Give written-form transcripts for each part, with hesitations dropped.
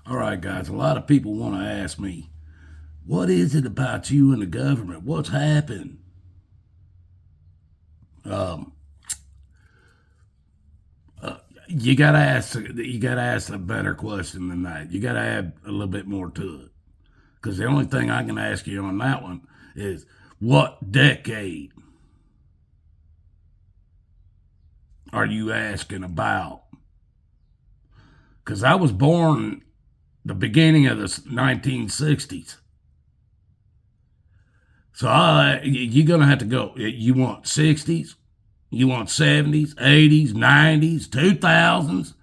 All right, guys, a lot of people want to ask me, what is it about you and the government? What's happened? Um, you gotta ask a better question than that. You gotta add a little bit more to it. Because the only thing I can ask you on that one is, what decade are you asking about? Because I was born the beginning of the 1960s. So you're going to have to go. You want 60s? You want 70s, 80s, 90s, 2000s?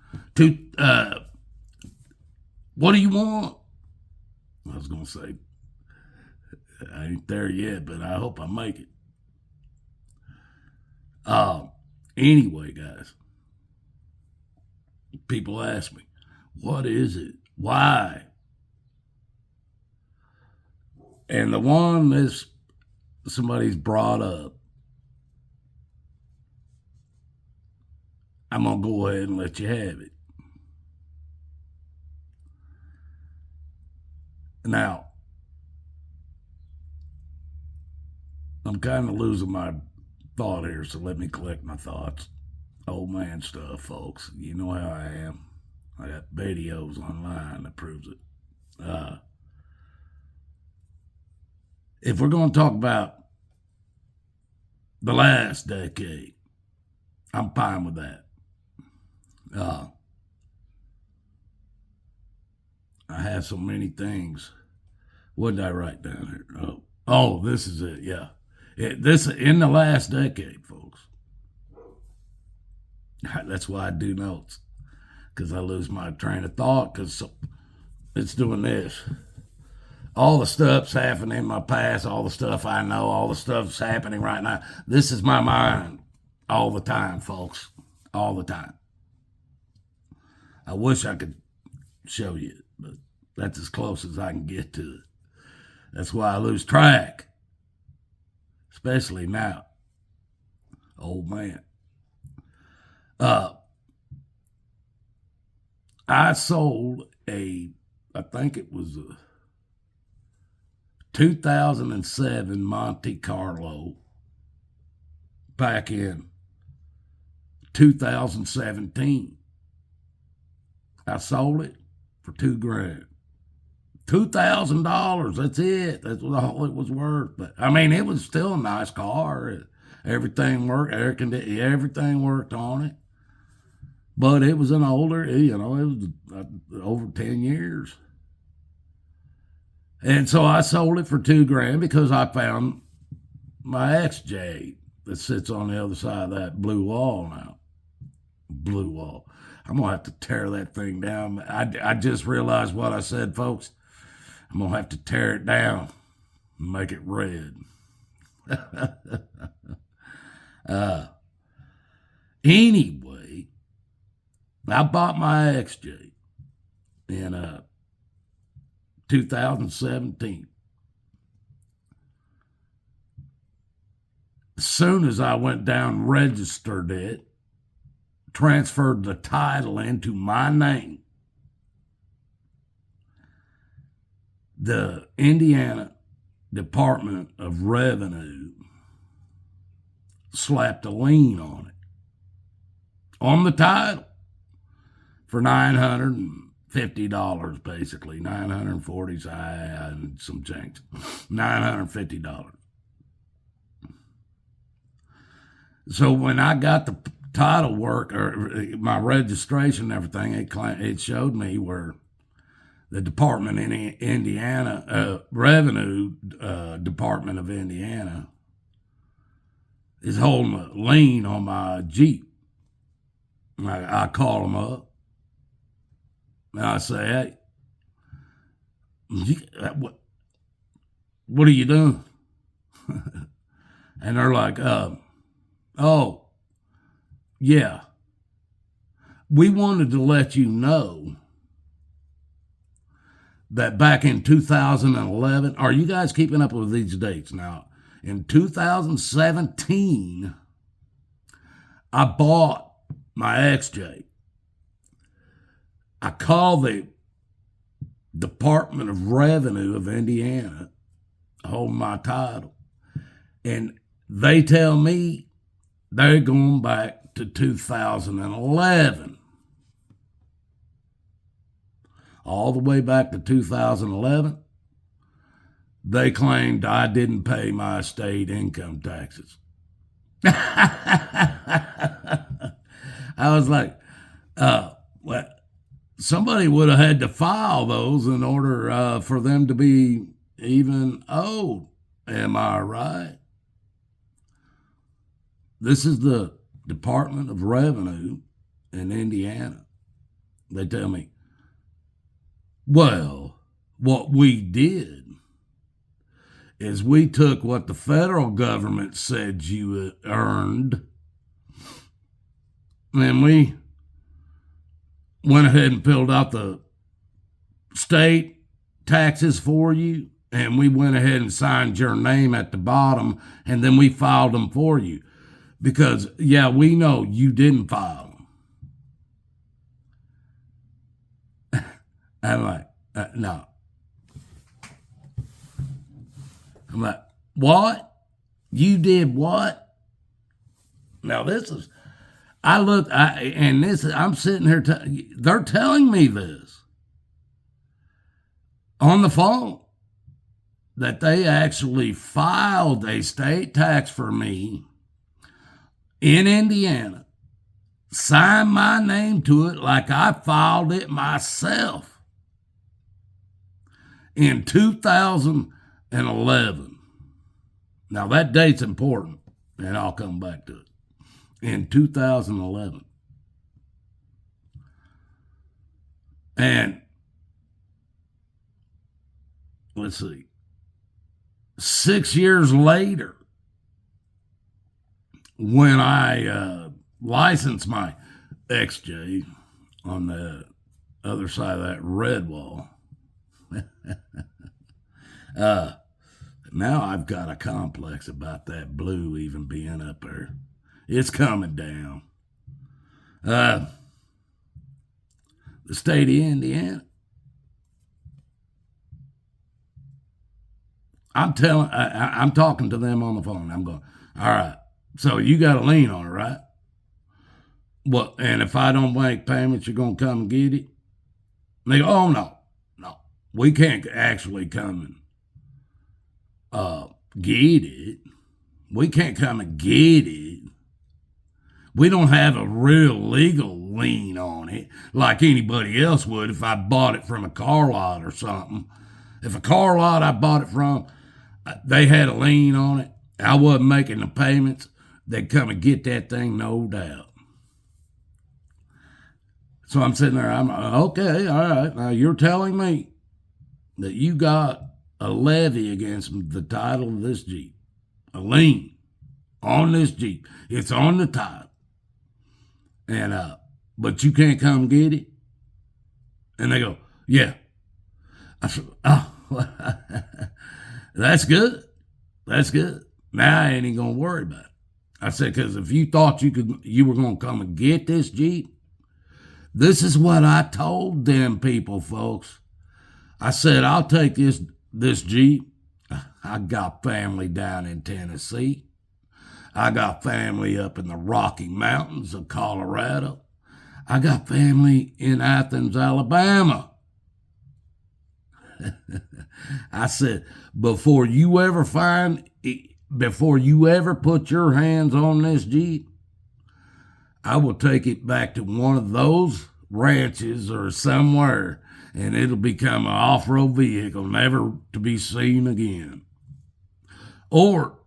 What do you want? I was going to say, I ain't there yet, but I hope I make it. Uh, anyway, guys, people ask me, what is it? Why? And the one that somebody's brought up, I'm going to go ahead and let you have it. Now, I'm kind of losing my thought here, so let me collect my thoughts. Old man stuff, folks. You know how I am. I got videos online that proves it. If we're going to talk about the last decade, I'm fine with that. I have so many things. What did I write down here? This is it. Yeah, this in the last decade, folks. That's why I do notes, because I lose my train of thought. Because it's doing this. All the stuff's happening in my past. All the stuff I know. All the stuff's happening right now. This is my mind all the time, folks. All the time. I wish I could show you it, but that's as close as I can get to it. That's why I lose track, especially now. Old man. I sold I think it was a 2007 Monte Carlo back in 2017. I sold it for $2,000. $2,000. That's it. That's all it was worth. But I mean, it was still a nice car. Everything worked. Everything worked on it. But it was an older. It was over 10 years. And so I sold it for $2,000 because I found my XJ that sits on the other side of that blue wall now. Blue wall. I'm going to have to tear that thing down. I just realized what I said, folks. I'm going to have to tear it down and make it red. Anyway, I bought my XJ in 2017. As soon as I went down, registered it, transferred the title into my name, the Indiana Department of Revenue slapped a lien on it, on the title, for $950, basically. $940 and some change. $950. So when I got the title work, or my registration and everything, it showed me where the Department in Indiana, Revenue Department of Indiana, is holding a lien on my Jeep. I call them up, and I say, hey, what are you doing? And they're like, oh, yeah, we wanted to let you know that back in 2011, are you guys keeping up with these dates now? In 2017, I bought my XJ. I called Department of Revenue of Indiana hold my title. And they tell me they're going back to 2011. All the way back to 2011, they claimed I didn't pay my state income taxes. I was like, well, somebody would have had to file those in order for them to be even owed. Am I right? This is the Department of Revenue in Indiana. They tell me, well, what we did is we took what the federal government said you earned, and we went ahead and filled out the state taxes for you, and we went ahead and signed your name at the bottom, and then we filed them for you. Because, yeah, we know you didn't file them. I'm like, no. I'm like, what? You did what? Now, this is, I'm sitting here, they're telling me this on the phone, that they actually filed a state tax for me in Indiana, signed my name to it like I filed it myself in 2011. Now, that date's important, and I'll come back to it. In 2011. And let's see, 6 years later, when I licensed my XJ on the other side of that red wall, now I've got a complex about that blue even being up there. It's coming down. The state of Indiana, I'm talking to them on the phone. I'm going, all right, so you got a lien on it, right? Well, and if I don't make payments, you're going to come and get it? And they go, oh, no, we can't actually come and get it. We can't come and get it. We don't have a real legal lien on it like anybody else would if I bought it from a car lot or something. If a car lot I bought it from, they had a lien on it, I wasn't making the payments, they'd come and get that thing, no doubt. So I'm sitting there, I'm like, okay, all right. Now you're telling me that you got a levy against the title of this Jeep, a lien on this Jeep. It's on the title. And but you can't come get it? And they go, yeah. I said, oh, that's good. That's good. Now I ain't gonna worry about it. I said, because if you thought you were gonna come and get this Jeep, this is what I told them people, folks. I said, I'll take this Jeep. I got family down in Tennessee. I got family up in the Rocky Mountains of Colorado. I got family in Athens, Alabama. I said, before you ever put your hands on this Jeep, I will take it back to one of those ranches or somewhere, and it'll become an off-road vehicle, never to be seen again. Or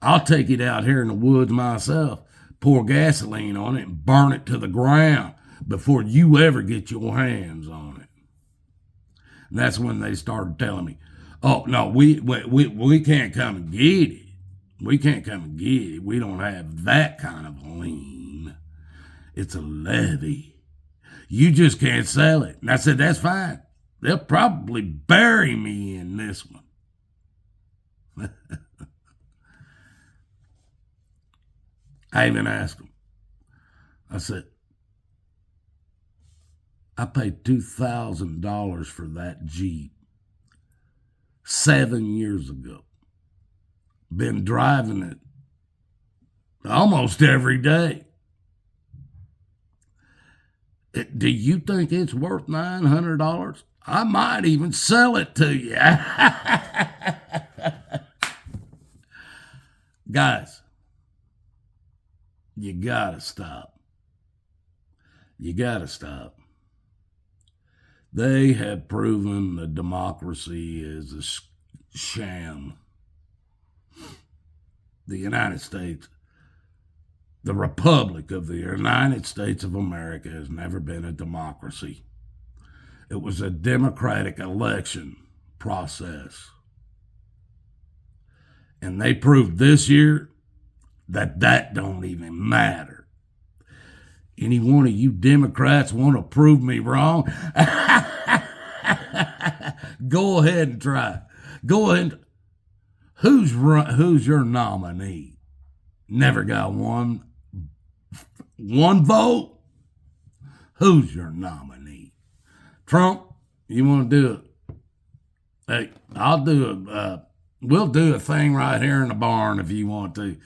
I'll take it out here in the woods myself, pour gasoline on it, and burn it to the ground before you ever get your hands on it. And that's when they started telling me, oh, no, we can't come and get it. We can't come and get it. We don't have that kind of lien. It's a levy. You just can't sell it. And I said, that's fine. They'll probably bury me in this one. I even asked them. I said, I paid $2,000 for that Jeep 7 years ago. Been driving it almost every day. Do you think it's worth $900? I might even sell it to you. Guys, you gotta stop. You gotta stop. They have proven that democracy is a sham. The United States, the Republic of the United States of America, has never been a democracy. It was a democratic election process. And they proved this year that don't even matter. Any one of you Democrats want to prove me wrong? Go ahead and try. Go ahead. Who's your nominee? Never got one vote. Who's your nominee? Trump? You want to do it? Hey, I'll do it. We'll do a thing right here in the barn if you want to.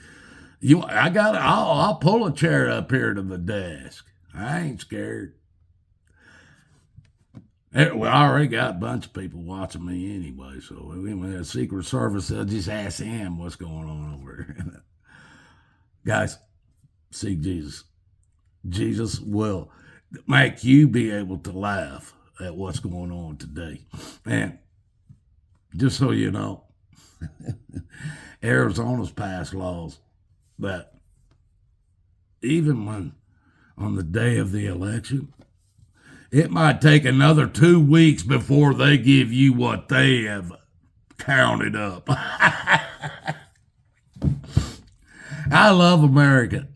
I'll pull a chair up here to the desk. I ain't scared. I already got a bunch of people watching me anyway, so we went to Secret Service. They'll just ask him what's going on over here. Guys, seek Jesus. Jesus will make you be able to laugh at what's going on today. And just so you know, Arizona's passed laws that even when on the day of the election, it might take another 2 weeks before they give you what they have counted up. I love America.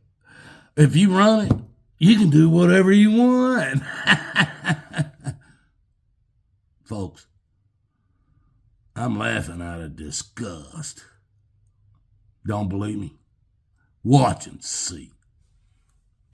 If you run it, you can do whatever you want. Folks, I'm laughing out of disgust. Don't believe me? Watch and see.